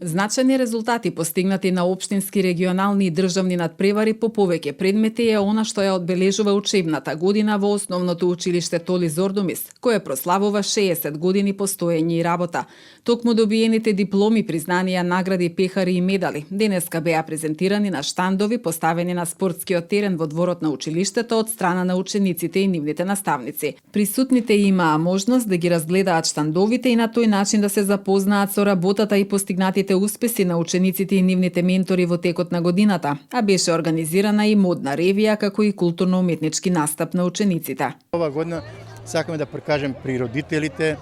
Значајни резултати постигнати на општински, регионални и државни надпревари по повеќе предмети е она што ја одбележува учебната година во Основното училиште Толи Зордумис, кое прославува 60 години постоење и работа. Токму добиените дипломи, признанија, награди, пехари и медали денеска беа презентирани на штандови поставени на спортскиот терен во дворот на училиштето од страна на учениците и нивните наставници. Присутните имаа можност да ги разгледаат штандовите и на тој начин да се запознаат со работата и постигнатите успеси на учениците и нивните ментори во текот на годината, а беше организирана и модна ревија како и културно-уметнички настап на учениците. Ова година сакаме да прикажем при родителите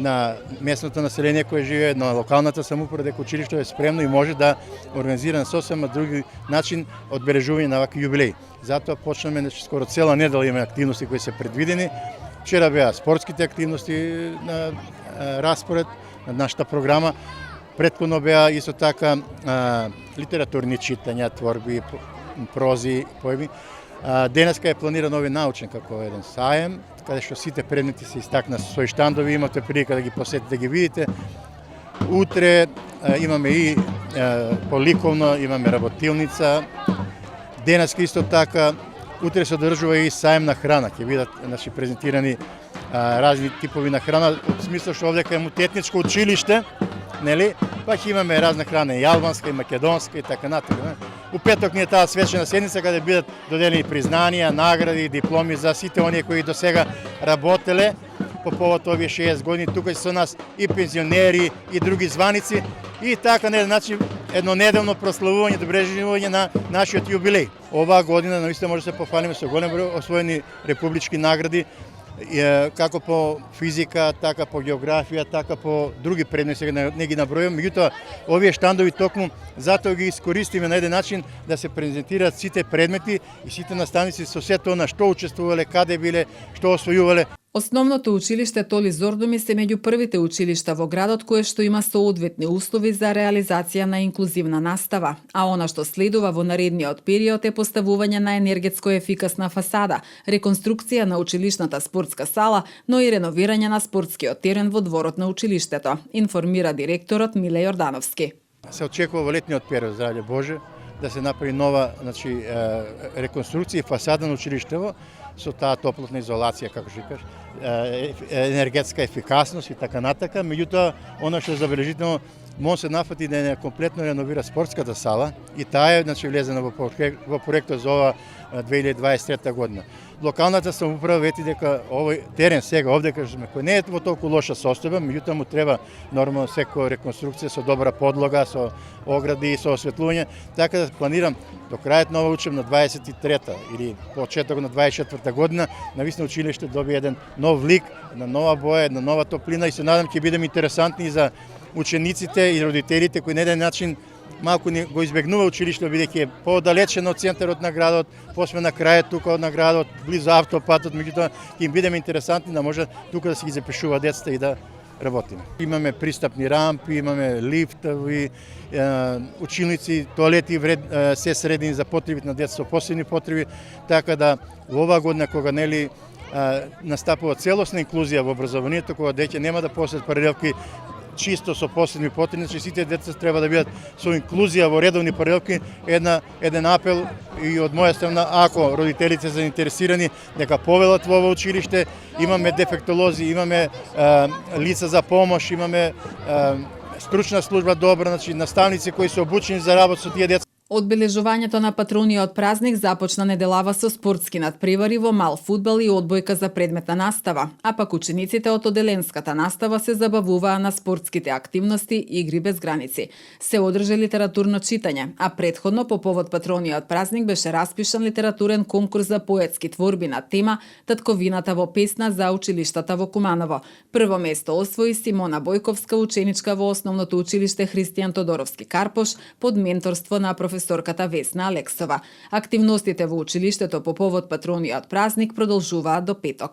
на местното население кое живее, на локалната самоуправа, дека училиштето е спремно и може да организира на сосема други начин одбележување на вакви јубилеи. Затоа почнеме скоро цела недела имаме активности кои се предвидени. Вчера беа спортските активности на распоред на нашата програма. Претходно беа исто така литературни читања, творби, прози, поеми. Денеска е планиран овој научен како еден саем, каде што сите предмети се истакна со своји штандови, имате прилика да ги посетите, да ги видите. Утре имаме и поликовно, имаме работилница. Денеска исто така, утре се одржува и саем на храна, ќе бидат презентирани разни типови на храна, од смисла што овде е мултиетничко училиште, нели? Па ќе имаме разна храна, и албанска, и македонска, и така натаму. У петок ни е таа свечена седница каде бидат доделени признанија, награди, дипломи за сите оние кои до сега работеле по повод овие 60 години. Тука со нас и пензионери, и други званици, и така на еден начин еднонеделно прославување, добрежелување на нашиот јубилеј. Оваа година наистина може да се пофалиме со голем број освоени републички награди, како по физика, така по географија, така по други предмети, сега не ги набројувам. Меѓутоа, овие штандови токму затоа ги искористиме на еден начин да се презентираат сите предмети и сите наставници со сето она што учествувале, каде биле, што освојувале. Основното училиште Толи Зордумис е меѓу првите училишта во градот кое што има соодветни услови за реализација на инклузивна настава, а она што следува во наредниот период е поставување на енергетско ефикасна фасада, реконструкција на училишната спортска сала, но и реновирање на спортскиот терен во дворот на училиштето, информира директорот Миле Јордановски. Се очекува во летниот период, здравје Боже, да се направи нова, реконструкција и фасада на училиштето со таа топлотна изолација, како што кажеш, енергетска ефикасност и така натака. Меѓутоа, она што е забележително, може се нафати да не комплетно реновира спортската сала и таа е влезена во проектот за ова 2023 година. Локалната самоуправа вети дека овој терен сега овде кажеме кој не е во толку лоша состојба, меѓутоа му треба нормално секоја реконструкција со добра подлога, со огради и со осветлување, така да планирам до крајот на ова учебна 23-та или почеток на 24-та година навистина училиште добие еден нов лик, една нова боја, една нова топлина и се надам ќе бидеме интересантни за учениците и родителите кои на еден начин малку го избегнува училиште, бидејќи е подалечено од центарот на градот, посме на крајот тука од на градот, близу автопатот, меѓутоа ќе им бидеме интересантни да може тука да се ги запишува децата и да работиме. Имаме пристапни рампи, имаме лифтови, училници, тоалети се средини за потребите на деца со посебни потреби, така да во оваа година кога настапува целосна инклузија во образованието, кога деца нема да поседат паралелки чисто со посебни потреби, значи сите деца треба да бидат со инклузија во редовни паралелки. Еден апел и од моја страна, ако родителите се заинтересирани, дека повелат во ова училиште, имаме дефектолози, имаме лица за помош, имаме стручна служба добра, значи наставници кои се обучени за работа со тие деца. Одбележувањето на патрониот празник започна неделава со спортски надпревари во мал фудбал и одбојка за предметна настава, а пак учениците од оделенската настава се забавуваа на спортските активности Игри без граници. Се одржа литературно читање, а претходно по повод патрониот празник беше распишан литературен конкурс за поетски творби на тема Татковината во песна за училиштата во Куманово. Прво место освои Симона Бојковска, ученичка во Основното училиште Христијан Тодоровски Карпош, под менторство на професорката Весна Алексова. Активностите во училиштето по повод патрониот празник продолжуваат до петок.